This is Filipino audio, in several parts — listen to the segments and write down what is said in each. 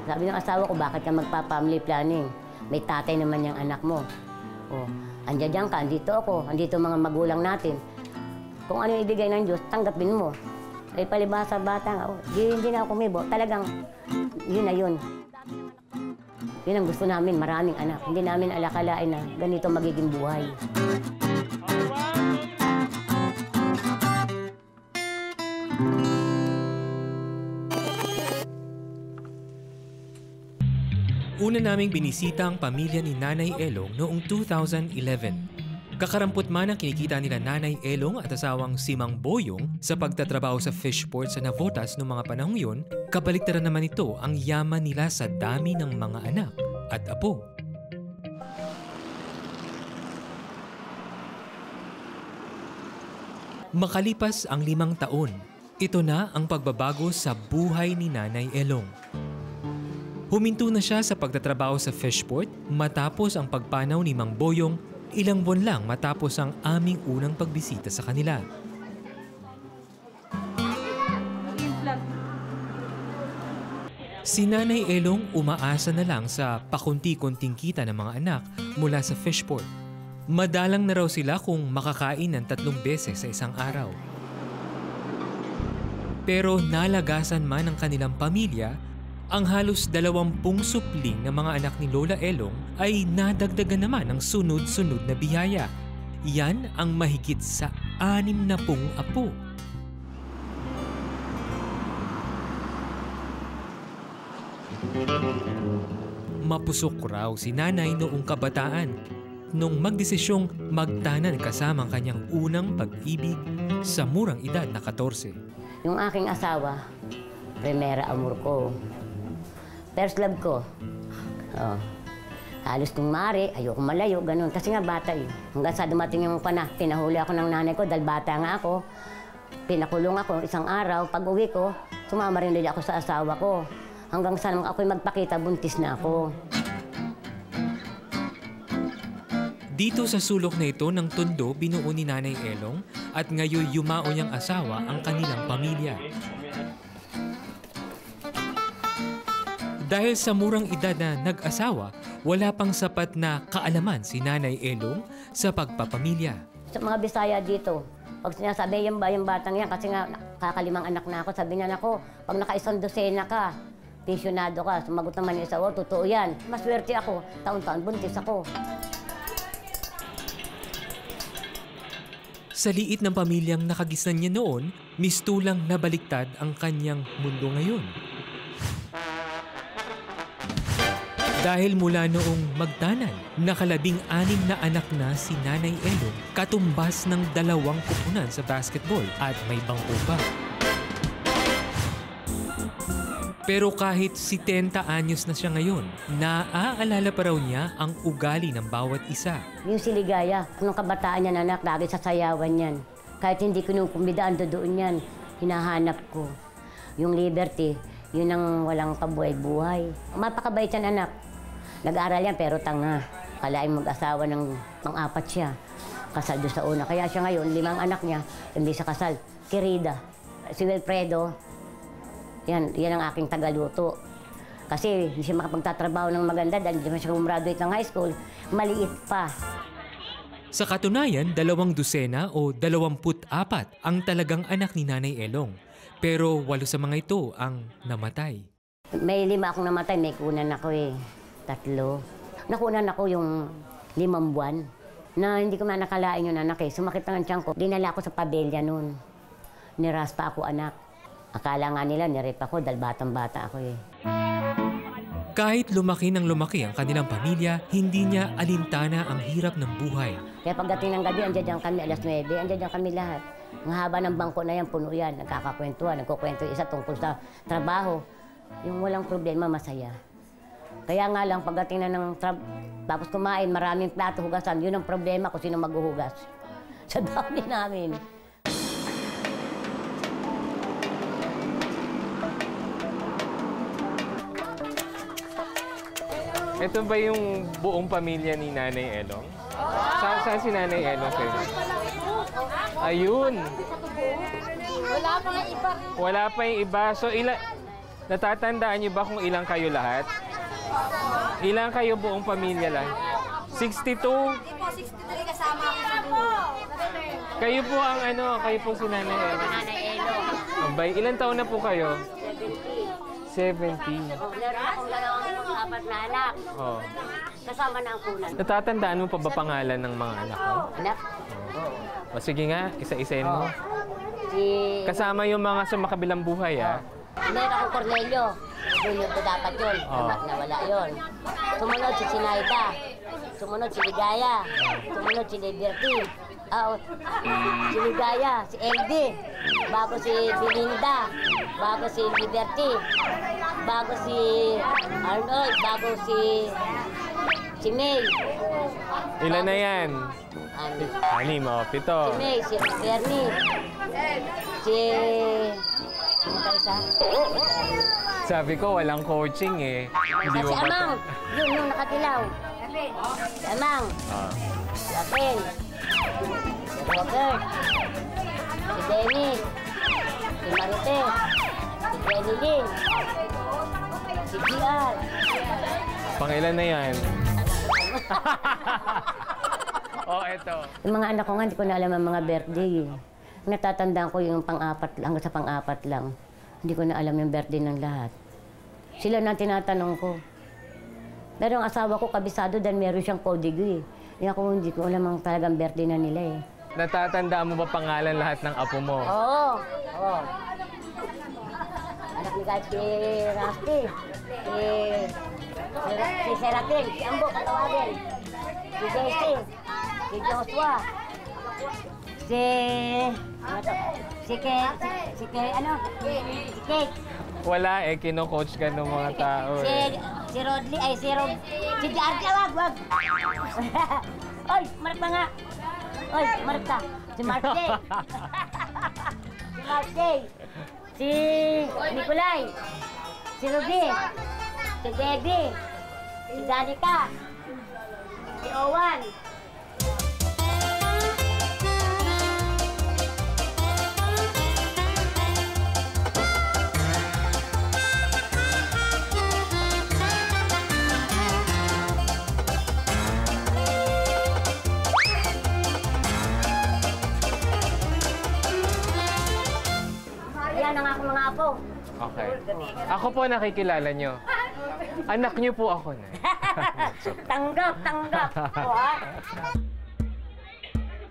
Sabi ng asawa ko, bakit ka magpa-family planning? May tatay naman yung anak mo. O, andyan ka, andito ako, andito mga magulang natin. Kung ano yung ibigay ng Diyos, tanggapin mo. Ay palibasa bata nga, hindi na ako kumibo. Talagang, yun na yun. Yun ang gusto namin, maraming anak. Hindi namin alakalain na ganito magiging buhay. Una naming binisita ang pamilya ni Nanay Elong noong 2011. Kakarampot man ang kinikita nila Nanay Elong at asawang si Mang Boyong sa pagtatrabaho sa fishport sa Navotas noong mga panahong yun, kabaliktaran naman ito ang yaman nila sa dami ng mga anak at apo. Makalipas ang 5 taon, ito na ang pagbabago sa buhay ni Nanay Elong. Huminto na siya sa pagtatrabaho sa fishport matapos ang pagpanaw ni Mang Boyong ilang buwan lang matapos ang aming unang pagbisita sa kanila. Si Nanay Elong umaasa na lang sa pakunti-kunting kita ng mga anak mula sa fishport. Madalang na raw sila kung makakain ng 3 beses sa isang araw. Pero nalagasan man ng kanilang pamilya, ang halos 20 supling ng mga anak ni Lola Elong ay nadagdagan naman ng sunod-sunod na biyaya. Yan ang mahigit sa 60 apo. Mapusok raw si Nanay noong kabataan nung magdesisyong magtanan kasama ang kanyang unang pag-ibig sa murang edad na 14. Yung aking asawa, primera amor ko. First love ko. Oh. Halos kung maaari, ayoko malayo, ganun. Kasi nga bata eh. Hanggang sa dumating yung pinahuli ako ng nanay ko dahil bata nga ako. Pinakulong ako isang araw. Pag uwi ko, sumama rin ako sa asawa ko. Hanggang sa nung ako'y magpakita, buntis na ako. Dito sa sulok na ito ng Tondo, binuo ni Nanay Elong at ngayon yumao niyang asawa ang kanilang pamilya. Dahil sa murang edad na nag-asawa, wala pang sapat na kaalaman si Nanay Elong sa pagpapamilya. Sa mga Bisaya dito, pag sinasabi yung batang yan, kasi nga kakalimang anak na ako, sabi niya, nako, pag naka-1 dosena ka, pensyonado ka, sumagot naman yung isawa, totoo yan. Maswerte ako, taon-taon buntis ako. Sa liit ng pamilyang nakagisnan niya noon, mistulang nabaliktad ang kanyang mundo ngayon. Dahil mula noong magtanan, nakalabing-6 na anak na si Nanay Elong, katumbas ng 2 kupunan sa basketball at may bangko pa. Pero kahit 70 anyos na siya ngayon, naaalala pa raw niya ang ugali ng bawat isa. Yung si Ligaya, nung kabataan niya anak, lagi sa sayawan yan. Kahit hindi ko nung kumbidaan doon yan, hinahanap ko. Yung Liberty, yun ang walang kabuhay-buhay. Mapakabait yan anak. Nag-aaral yan pero tanga. Kalaing mag-asawa ng pang-4 siya. Kasal doon sa una. Kaya siya ngayon, 5 anak niya, hindi siya kasal. Querida, si Wilfredo, yan ang aking tagaluto. Kasi hindi siya makapagtatrabaho ng maganda dahil hindi siya gumraduate ng high school. Maliit pa. Sa katunayan, 2 dosena o 24 ang talagang anak ni Nanay Elong. Pero 8 sa mga ito ang namatay. May 5 akong namatay, may kunan ako eh. 3. Nakunan ako yung 5 buwan na hindi ko nakalain yung anak eh. Sumakit ang tiyan ko. Dinala ako sa pabelya noon. Niraspa ako anak. Akala nga nila nirip ako dahil batang-bata ako eh. Kahit lumaki ng lumaki ang kanilang pamilya, hindi niya alintana ang hirap ng buhay. Kaya pagdating ng gabi, andyan kami 9:00, andyan kami lahat. Ang haba ng bangko na yan, puno yan. Nagkakakwentuhan, nagkukwento isa tungkol sa trabaho. Yung walang problema, masaya. Kaya nga lang, pagdating na ng tapos kumain, maraming plato, hugasan, yun ang problema kung sino maghuhugas. Sa dami namin. Ito ba yung buong pamilya ni Nanay Elong? Saan si Nanay Elong kayo? Ayun! Wala pa nga iba. Wala pa yung iba. So Natatandaan niyo ba kung ilang kayo lahat? Ilang kayo buong pamilya lang? 62? Hindi po, 63 kasama ako sa dulo. Kayo po ang kayo po si Nanay Elo. Nanay Elo. Abay, ilang taon na po kayo? 70. 70. Meron akong dalawang apat na anak. Oh. Kasama na ang kunan. Natatandaan mo pa ba pangalan ng mga anak mo? Anak? O sige nga, isa-isain mo. Si... Kasama yung mga sa makabilang buhay, ah. Meron akong Cornelio. Junior ko dapat yun. Nawala yun. Sumunod si Sinaida. Sumunod si Ligaya. Sumunod si Liberty. Si Ligaya, si LD. Bago si Belinda. Bago si Liberty. Bago si Arnold. Bago si May. Ilan na yan? Anim, o, 7. Si May, si Bernie. Si... Ano ba isa? Sabi ko, walang coaching eh. Hindi Si mo ba- Amang. Yung nakatilaw. Si Amang. Ah. Si Apen. Si Robert. Si Dennis. Si Marites. Si Jenny Lynn. Si GR. Pangilan na yan? Eto. Yung mga anak ko nga, hindi ko na alam ang mga birthday. Natatandaan ko yung pang-apat lang, hanggang sa pang-apat lang. Hindi ko na alam yung birthday ng lahat. Sila na tinatanong ko. Pero ang asawa ko kabisado dahil meron siyang código eh. Hindi ko alam ang talagang birthday na nila eh. Natatandaan mo ba pangalan lahat ng apo mo? Oo. Oo. Anak ni kahit si Rusty. Si Seratin. Si Ambo, katawagin. Si Jesse. Si Joshua. Si Kate. Wala eh, kino-coach ka ng mga tao eh. Si Rodley, si Jardy, wag. Oy, mark pa nga. Oy, mark ka. Si Mark J. Si Mark J. Si Nicolay. Si Ruby. Si Debbie. Si Danica. Si Owan. Yan ang aking mga apo. Okay. Ako po nakikilala nyo. Anak nyo po ako na. Tanggap.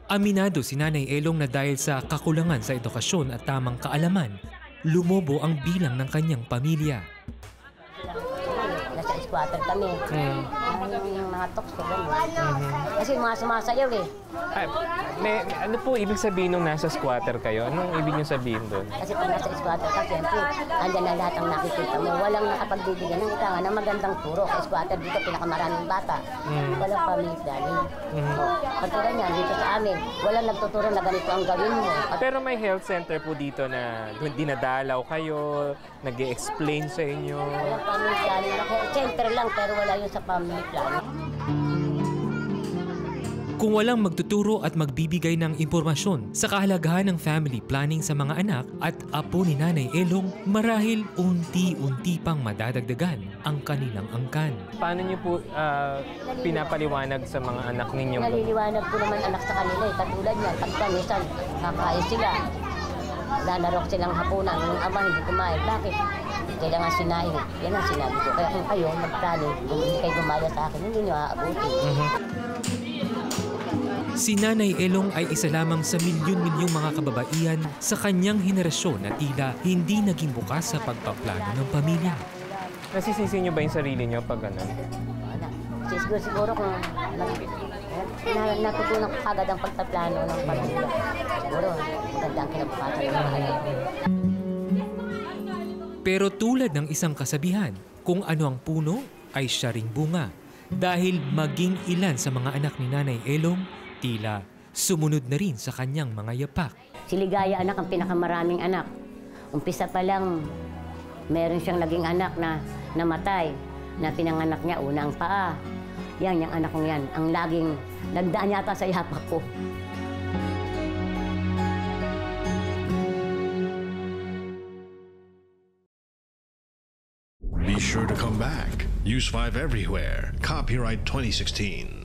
Aminado si Nanay Elong na dahil sa kakulangan sa edukasyon at tamang kaalaman, lumobo ang bilang ng kanyang pamilya. Nasa squatter kami. Yung mga talks ko Kasi mga sumasayaw eh. Ay, ano po ibig sabihin nung nasa squatter kayo? Anong ibig nyo sabihin doon? Kasi pag nasa squatter ka, siyempre, andyan na lahat ang nakikita mo. Walang nakapagbibigyan ng ika ng magandang turo. Sa squatter dito, pinakamaraming bata. Walang family planning. Katulad niyan, dito sa amin, walang nagtuturo na ganito ang gawin mo. Pero may health center po dito na dinadalaw kayo, nag-e-explain sa inyo. Walang family planning. Center lang, pero wala yun sa family planning. Kung walang magtuturo at magbibigay ng impormasyon sa kahalagahan ng family planning sa mga anak at apo ni Nanay Elong, marahil unti-unti pang madadagdagan ang kanilang angkan. Paano niyo po pinapaliwanag sa mga anak ninyo? Naliliwanag ko naman anak sa kanila eh. Katulad niyan, pagka minsan kakain sila, lalaro silang hapunan. Yung ama hindi kumain. Bakit? Kailangan sinain. Yan ang sinabi ko. Kaya kung kayo magplaning, kung hindi kayo gumaya sa akin, hindi nyo aabutin. Si Nanay Elong ay isa lamang sa milyon-milyong mga kababaihan sa kanyang henerasyon na tila hindi naging bukas sa pagpaplano ng pamilya. Nasisisi niyo ba yung sarili niyo pag ano? Siguro kung natutunan ko agad ang pagpaplano ng pamilya, siguro maganda ang kinabukasan ng mga anak. Pero tulad ng isang kasabihan, kung ano ang puno ay siya ring bunga. Dahil maging ilan sa mga anak ni Nanay Elong, tila sumunod na rin sa kanyang mga yapak. Si Ligaya anak ang pinakamaraming anak. Umpisa pa lang, meron siyang naging anak na namatay, na pinanganak niya unang paa. Yan, yung anak kong yan, ang laging nagdaan yata sa yapak ko. sure to come back. Use 5 everywhere. Copyright 2016.